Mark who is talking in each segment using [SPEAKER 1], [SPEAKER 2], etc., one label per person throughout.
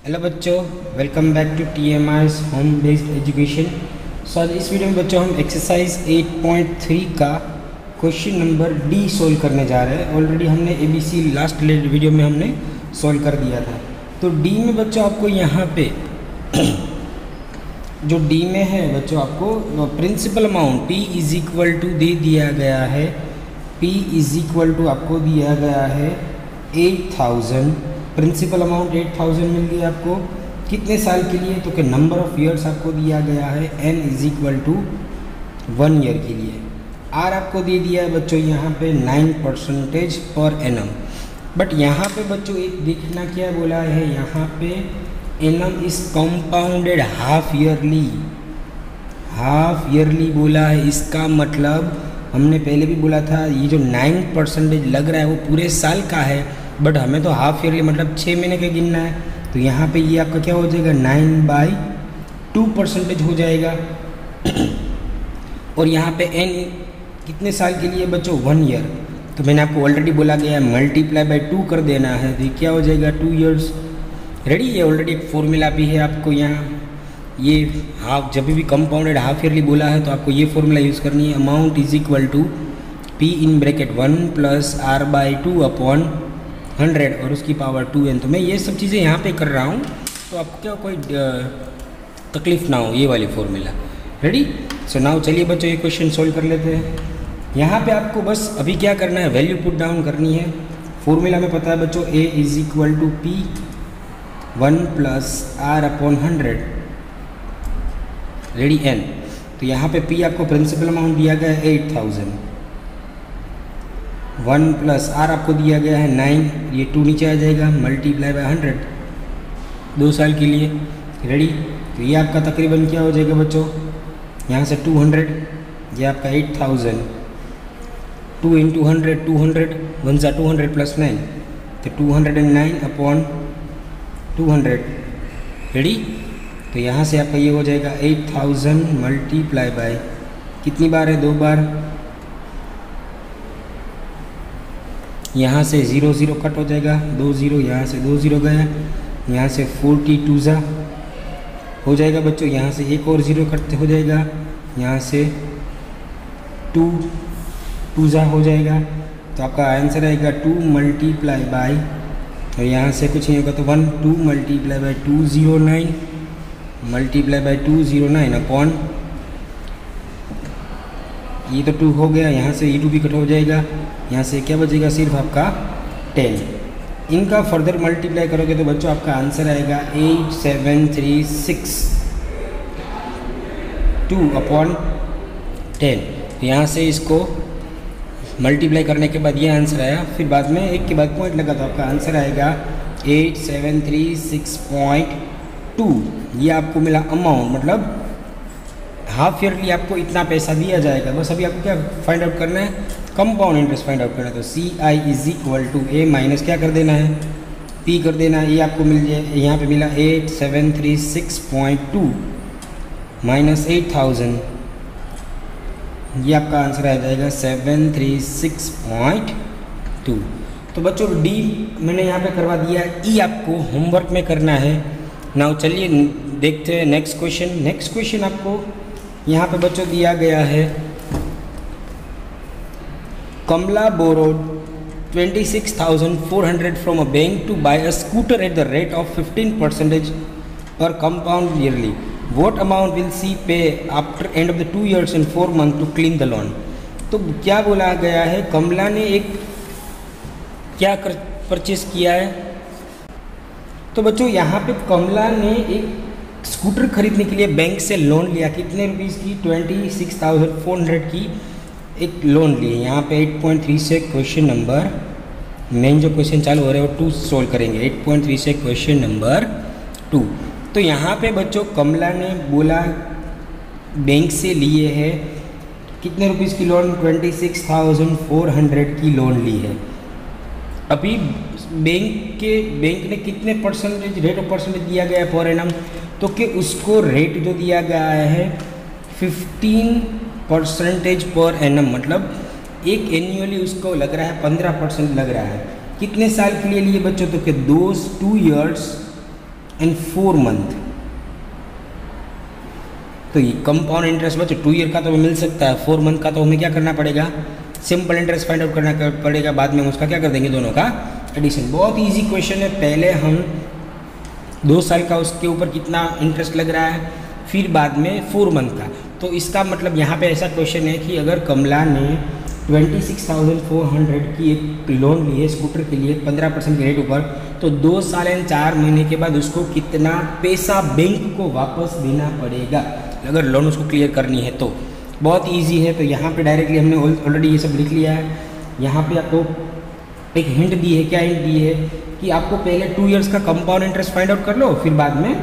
[SPEAKER 1] Hello बच्चों, welcome back to TMI's home based education. So आज इस वीडियो में बच्चों हम एक्सरसाइज 8.3 का क्वेश्चन नंबर डी सोल्व करने जा रहे हैं। ऑलरेडी हमने ABC लास्ट वीडियो में हमने सोल्व कर दिया था। तो डी में बच्चों आपको यहाँ पे जो डी में है बच्चों आपको principal amount P is equal to दे दिया गया है। P इज इक्वल टू आपको दिया गया है 8000। प्रिंसिपल अमाउंट 8000 मिल गई आपको। कितने साल के लिए? तो कि नंबर ऑफ़ ईयर्स आपको दिया गया है n is equal to 1 year के लिए। R आपको दे दिया है बच्चों यहाँ पे 9% पर एनम। बट यहाँ पे बच्चों एक देखना क्या बोला है, यहाँ पे annum is compounded half yearly बोला है। इसका मतलब हमने पहले भी बोला था ये जो 9% लग रहा है वो पूरे साल का है, बट हमें तो हाफ ईयरली मतलब 6 महीने का गिनना है। तो यहाँ पे ये आपका क्या हो जाएगा 9/2% हो जाएगा। और यहाँ पे n कितने साल के लिए बच्चों? 1 ईयर। तो मैंने आपको ऑलरेडी बोला गया है मल्टीप्लाई बाय 2 कर देना है, तो ये क्या हो जाएगा 2 ईयर्स। रेडी? ये ऑलरेडी एक फॉर्मूला भी है आपको यहाँ। ये हाफ जब भी कंपाउंडेड हाफ ईयरली बोला है तो आपको ये फॉर्मूला यूज़ करनी है। Amount is equal to P in bracket 1 plus R/2 upon 100 और उसकी पावर 2n। तो मैं ये सब चीज़ें यहाँ पे कर रहा हूँ तो आपको क्या कोई तकलीफ ना हो, ये वाली फॉर्मूला। रेडी? सो नाउ चलिए बच्चों ये क्वेश्चन सोल्व कर लेते हैं। यहाँ पे आपको बस अभी क्या करना है, वैल्यू पुट डाउन करनी है। फॉर्मूला में पता है बच्चों A is equal to P 1 plus R upon 100 ready n। तो यहाँ पे P आपको प्रिंसिपल अमाउंट दिया गया है 8000, 1 प्लस R आपको दिया गया है 9, ये 2 नीचे आ जाएगा, मल्टीप्लाई बाय 100 2 साल के लिए। रेडी? तो ये आपका तकरीबन क्या हो जाएगा बच्चों, यहाँ से 200, ये आपका 8000, 2 इंटू 100, 200 1 सा 200 प्लस 9, तो 209 अपॉन 200। रेडी? तो यहाँ से आपका ये हो जाएगा 8000 मल्टीप्लाई बाय कितनी बार है? 2 बार। यहाँ से 0 0 कट हो जाएगा, 2 0, यहाँ से 2 0 गया, यहाँ से 42 ज़ा हो जाएगा बच्चों, यहाँ से एक और 0 कट हो जाएगा, यहाँ से 2 ज़ा हो जाएगा। तो आपका आंसर आएगा 2 मल्टीप्लाई बाय, और यहाँ से कुछ नहीं होगा तो 1 2 multiply by 209 multiply by 209 upon ये तो 2 हो गया, यहाँ से ये 2 भी कट हो जाएगा, यहाँ से क्या बचेगा सिर्फ आपका 10। इनका फर्दर मल्टीप्लाई करोगे तो बच्चों आपका आंसर आएगा 8736 अपॉन 10। यहाँ से इसको मल्टीप्लाई करने के बाद ये आंसर आया, फिर बाद में एक के बाद पॉइंट लगा तो आपका आंसर आएगा 8736.2। ये आपको मिला अमाउंट, मतलब हाफ ईयरली आपको इतना पैसा दिया जाएगा। बस अभी आपको क्या फाइंड आउट करना है, कंपाउंड इंटरेस्ट फाइंड आउट करना है। तो CI is equal to A minus क्या कर देना है, P कर देना है। ये आपको मिल जाए, यहाँ पे मिला 8736.2 माइनस 8000, ये आपका आंसर आ जाएगा 736.2। तो बच्चों D मैंने यहाँ पे करवा दिया, E आपको होमवर्क में करना है। नाउ चलिए देखते हैं नेक्स्ट क्वेश्चन। नेक्स्ट क्वेश्चन आपको यहाँ पे बच्चों दिया गया है, Kamla borrowed 26,400 from a bank to buy a scooter at the rate of 15% per compound yearly. What amount will she pay after end of the 2 years and 4 months to clean the loan? तो क्या बोला गया है, कमला ने एक क्या purchase किया है। तो बच्चों यहाँ पे कमला ने एक स्कूटर खरीदने के लिए बैंक से लोन लिया। कितने रुपीज़ की? 26,400 की एक लोन ली। यहाँ पे 8.3 से क्वेश्चन नंबर मेन जो क्वेश्चन चालू हो रहे हैं वो 2 सोल्व करेंगे। 8.3 से क्वेश्चन नंबर 2। तो यहाँ पे बच्चों कमला ने बोला बैंक से लिए है कितने रुपीज़ की लोन? 26,400 की लोन ली है। अभी बैंक ने कितने परसेंटेज रेट ऑफ परसेंटेज दिया गया है पर एनम? तो कि उसको रेट जो दिया गया है 15% पर एनम, मतलब एक एनुअली उसको लग रहा है 15% लग रहा है। कितने साल के लिए लिए बच्चों? तो कि 2 years इन 4 मंथ। तो ये कंपाउंड इंटरेस्ट बच्चों 2 ईयर का तो मिल सकता है, 4 मंथ का तो हमें क्या करना पड़ेगा, सिंपल इंटरेस्ट फाइंड आउट करना पड़ेगा, बाद में हम उसका क्या कर देंगे, दोनों का एडिशन। बहुत इजी क्वेश्चन है, पहले हम 2 साल का उसके ऊपर कितना इंटरेस्ट लग रहा है, फिर बाद में 4 मंथ का। तो इसका मतलब यहाँ पे ऐसा क्वेश्चन है कि अगर कमला ने 26,400 की एक लोन ली है स्कूटर के लिए 15% के रेट ऊपर, तो 2 साल एंड 4 महीने के बाद उसको कितना पैसा बैंक को वापस देना पड़ेगा अगर लोन उसको क्लियर करनी है। तो बहुत इजी है। तो यहाँ पे डायरेक्टली हमने ऑलरेडी ये सब लिख लिया है। यहाँ पे आपको एक हिंट दी है, क्या हिंट दी है कि आपको पहले 2 इयर्स का कंपाउंड इंटरेस्ट फाइंड आउट कर लो, फिर बाद में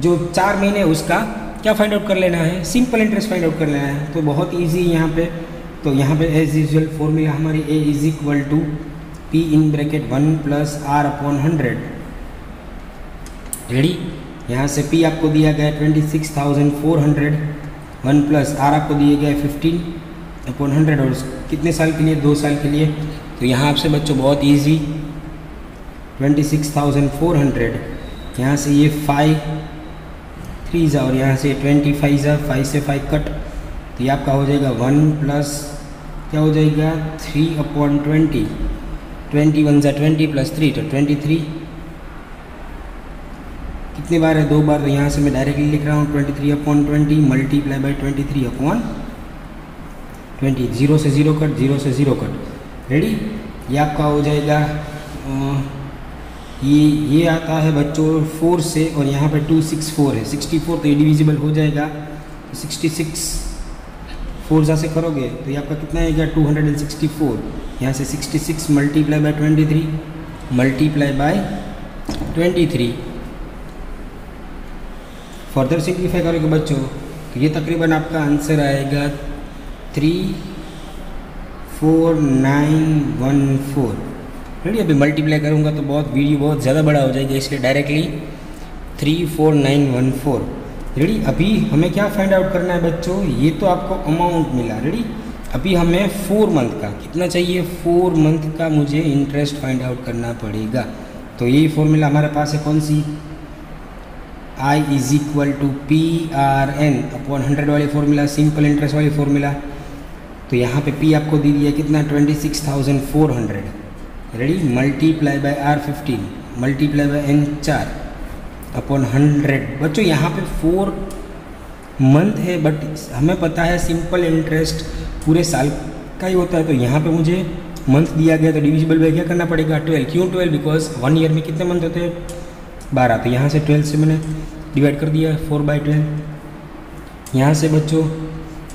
[SPEAKER 1] जो 4 महीने उसका क्या फाइंड आउट कर लेना है, सिंपल इंटरेस्ट फाइंड आउट कर लेना है। तो बहुत ईजी है यहाँ पे। तो यहाँ पे एज यूजुअल फॉर्मूला हमारी A is equal to P in bracket 1 plus R upon 100। Ready. यहाँ से पी आपको दिया गया 26,400, 1 प्लस आर आपको दिए गए 15 अपॉन 100, और कितने साल के लिए, 2 साल के लिए। तो यहाँ आपसे बच्चों बहुत ईजी 26,400, यहाँ से ये 5 3 और यहाँ से 25 5 से 5 कट, तो ये आपका हो जाएगा 1 प्लस क्या हो जाएगा 3 अपॉन 20, 21 × 20 प्लस 3 तो 23। कितनी बार है, 2 बार। तो यहाँ से मैं डायरेक्टली लिख रहा हूँ 23 अपॉन 20 मल्टीप्लाई बाई 23 अपॉन 20। 0 से 0 कट, 0 से 0 कट। रेडी। ये आपका हो जाएगा ये आता है बच्चों 4 से, और यहाँ पे 264 है, 64 तो ये डिविजिबल हो जाएगा। 66 4 से करोगे तो ये आपका कितना आएगा 264। यहाँ से 66 multiply by 23 multiply by 23। Further simplify करोगे बच्चों तो ये तकरीबन आपका आंसर आएगा 34914। रेडी। अभी मल्टीप्लाई करूँगा तो वीडियो बहुत ज़्यादा बड़ा हो जाएगा, इसलिए डायरेक्टली 34914। रेडी। अभी हमें क्या फाइंड आउट करना है बच्चों, ये तो आपको अमाउंट मिला। रेडी। अभी हमें 4 मंथ का कितना चाहिए, 4 मंथ का मुझे इंटरेस्ट फाइंड आउट करना पड़ेगा। तो यही फॉर्मूला हमारे पास है, कौन सी, I is equal to PRN upon 100 वाली फॉर्मूला, सिंपल इंटरेस्ट वाली फॉर्मूला। तो यहाँ पे P आपको दे दिया कितना 26,400। Ready. Multiply by R15 multiply by N4 upon 100। बच्चों यहाँ पे 4 मंथ है, बट हमें पता है सिंपल इंटरेस्ट पूरे साल का ही होता है। तो यहाँ पे मुझे मंथ दिया गया, तो डिविजिबल बाय क्या करना पड़ेगा 12। क्यों 12, बिकॉज 1 ईयर में कितने मंथ होते हैं 12। तो यहाँ से 12 से मैंने डिवाइड कर दिया 4/12। यहाँ से बच्चों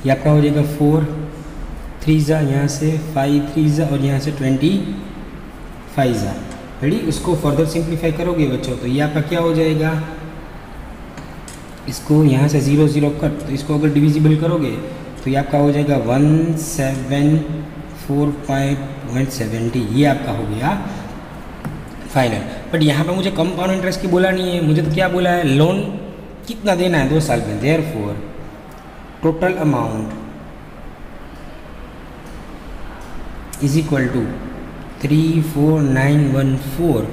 [SPEAKER 1] ये आपका हो जाएगा 4 3 यहाँ से 5 3 और यहाँ से 25। रेडी। उसको फर्दर सिंप्लीफाई करोगे बच्चों तो ये आपका क्या हो जाएगा, इसको यहाँ से 0 0 कट, तो इसको अगर डिविजिबल करोगे तो ये आपका हो जाएगा 1745.70। ये आपका हो गया फाइनल। बट यहाँ पे मुझे कंपाउंड इंटरेस्ट की बोला नहीं है, मुझे तो क्या बोला है, लोन कितना देना है 2 साल में। Therefore total amount is equal to 34914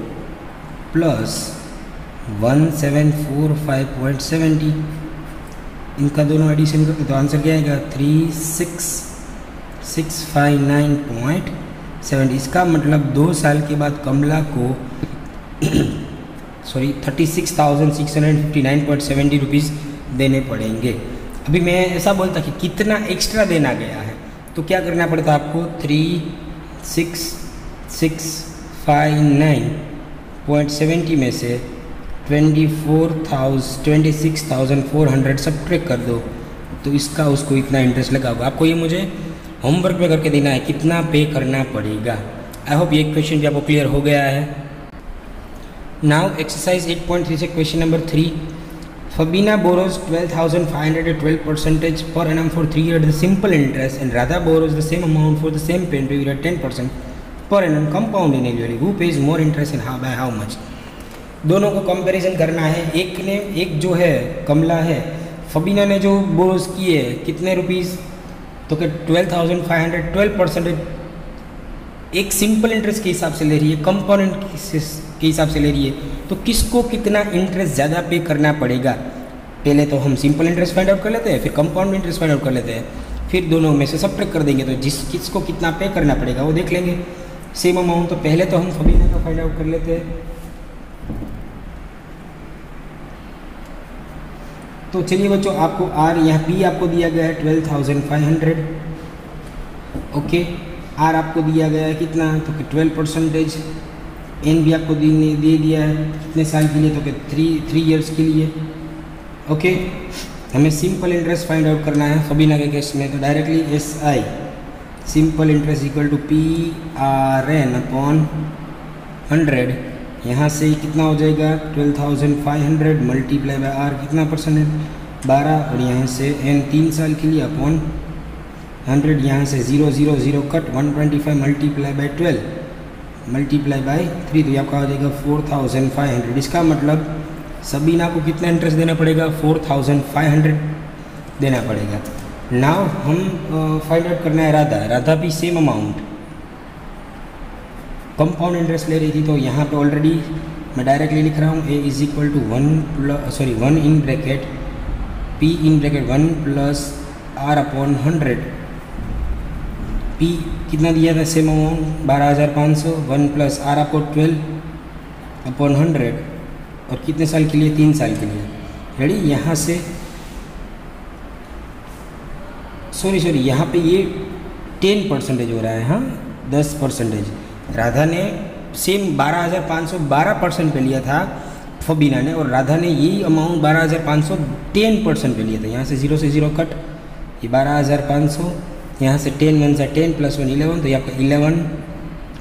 [SPEAKER 1] plus 1745.70। इनका दोनों एडिशन करते तो आंसर क्या आएगा 36659.70। इसका मतलब 2 साल के बाद कमला को 36,659.70 रुपीज़ देने पड़ेंगे। अभी मैं ऐसा बोलता कि कितना एक्स्ट्रा देना गया है, तो क्या करना पड़ता आपको 36,659.70 में से 26,400 सब्ट्रैक्ट कर दो, तो इसका उसको इतना इंटरेस्ट लगा होगा। आपको ये मुझे होमवर्क में करके देना है, कितना पे करना पड़ेगा। आई होप ये क्वेश्चन भी आपको क्लियर हो गया है। नाउ एक्सरसाइज 8.3 से question number 3। Fabina borrows 12,500 at 12% per annum for 3 years at the simple interest, and Radha borrows the same amount for the same period at 10% per annum compounding annually. Who pays more interest and by how much? दोनों को comparison करना है। एक जो है कमला है, फबीना ने जो बोरोज किए कितने रुपीज़, तो कि 12,500 12% एक सिंपल इंटरेस्ट के हिसाब से ले रही है, कंपाउंड के हिसाब से ले रही है, तो किसको कितना इंटरेस्ट ज़्यादा पे करना पड़ेगा। पहले तो हम सिंपल इंटरेस्ट फाइंड आउट कर लेते हैं, फिर कंपाउंड इंटरेस्ट फाइंड आउट कर लेते हैं, फिर दोनों में से सब्ट्रैक्ट कर देंगे, तो किसको कितना पे करना पड़ेगा वो देख लेंगे। सेम अमाउंट, तो पहले तो हम फबीना का फाइंड आउट कर लेते हैं। तो चलिए बच्चों, आपको आर यहाँ पी आपको दिया गया है 12,500, ओके। आर आपको दिया गया है कितना, तो कि 12%। एन भी आपको दे दिया है कितने साल के लिए, तो कि 3 ईयर्स के लिए, ओके। हमें सिंपल इंटरेस्ट फाइंड आउट करना है फबीना के केस में, तो directly S I simple interest equal to P R N upon 100। यहाँ से कितना हो जाएगा 12,500 मल्टीप्लाई बाय आर कितना परसेंट है 12, और यहाँ से एन 3 साल के लिए अपॉन 100। यहाँ से 0 0 0 cut 125 multiply by 12 multiply by 3, तो ये आपका हो जाएगा 4,500। इसका मतलब सबीना को कितना इंटरेस्ट देना पड़ेगा 4,500 देना पड़ेगा। नाउ हम फाइंड आउट करना है राधा भी सेम अमाउंट कंपाउंड इंटरेस्ट ले रही थी, तो यहाँ पे ऑलरेडी मैं डायरेक्टली लिख रहा हूँ A is equal to 1 in bracket P in bracket 1 plus R upon 100। P कितना दिया था सेम अमाउंट 12,500, 1 प्लस आर आपको 12 अपॉन 100, और कितने साल के लिए 3 साल के लिए। रेडी, यहाँ से सॉरी यहाँ पे ये 10% हो रहा है, हाँ 10%। राधा ने सेम 12,500 12% पे लिया था फबीना ने, और राधा ने यही अमाउंट 12,500 10% पे लिया था। यहाँ से 0 से 0 कट, ये 12,500, यहाँ से 10 1 से 10 प्लस 1 11, तो ये आपका 11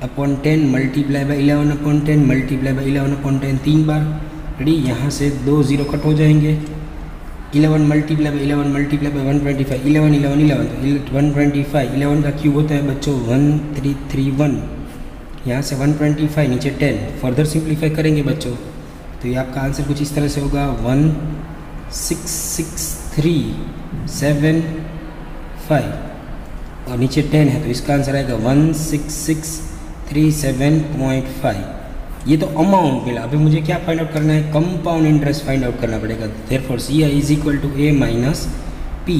[SPEAKER 1] upon 10 multiply by 11 upon 10 multiply by 11 upon 10 3 bar. Ready, यहाँ से 2 0 कट हो जाएंगे, 11 मल्टीप्लाई बाई 11 मल्टीप्लाई बाई 125 11 11 11, तो 125 11 का क्यूब होता है बच्चों 1331। यहाँ से 125 नीचे 10, फर्दर सिंप्लीफाई करेंगे बच्चों, तो ये आपका आंसर कुछ इस तरह से होगा 166375, और नीचे 10 है तो इसका आंसर आएगा 16637.5। ये तो अमाउंट मिला, अभी मुझे क्या फाइंड आउट करना है, कंपाउंड इंटरेस्ट फाइंड आउट करना पड़ेगा। Therefore C I is equal to A minus P,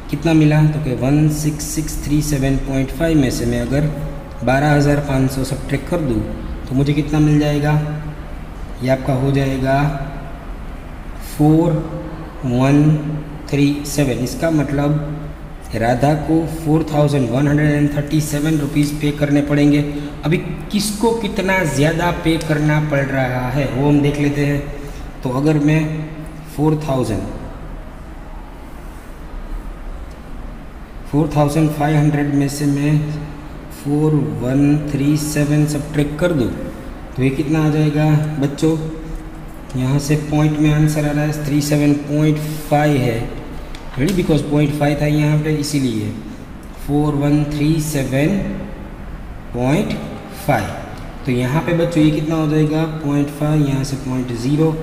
[SPEAKER 1] कितना मिला, तो कि 16637.5 में से मैं अगर 12,500 सब्ट्रैक्ट कर दूँ तो मुझे कितना मिल जाएगा, ये आपका हो जाएगा 4137। इसका मतलब राधा को 4,137 रुपीज़ पे करने पड़ेंगे। अभी किसको कितना ज़्यादा पे करना पड़ रहा है वो हम देख लेते हैं। तो अगर मैं 4,500 में से मैं 4137 सब्ट्रैक्ट कर दूँ तो ये कितना आ जाएगा बच्चों, यहाँ से पॉइंट में आंसर आ रहा है 37.5 है, रेडी, बिकॉज 0.5 था यहाँ पे इसीलिए 4137.5। तो यहाँ पे बच्चों ये कितना हो जाएगा 0.5, यहाँ से 0.0,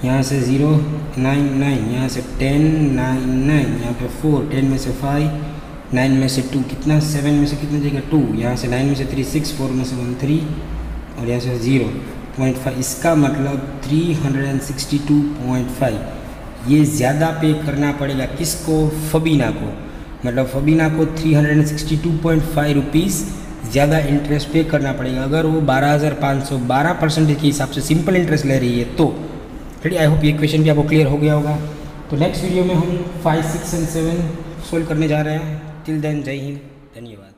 [SPEAKER 1] यहाँ से 0.99, यहाँ से 10.99, यहाँ पे 4, 10 में से 5, 9 में से 2 कितना, 7 में से कितना जाएगा 2, यहाँ से 9 में से 3 6, 4 में से 1 3, और यहाँ से 0.5। इसका मतलब 362.5 ये ज़्यादा पे करना पड़ेगा किसको, फबीना को। मतलब फबीना को 362.5 रुपीज़ ज़्यादा इंटरेस्ट पे करना पड़ेगा अगर वो 12,500 12% के हिसाब से सिंपल इंटरेस्ट ले रही है तो। रेडी, आई होप ये क्वेश्चन भी आपको क्लियर हो गया होगा। तो नेक्स्ट वीडियो में हम 5, 6 एंड 7 सोल्व करने जा रहे हैं। टिल देन जय हिंद, धन्यवाद।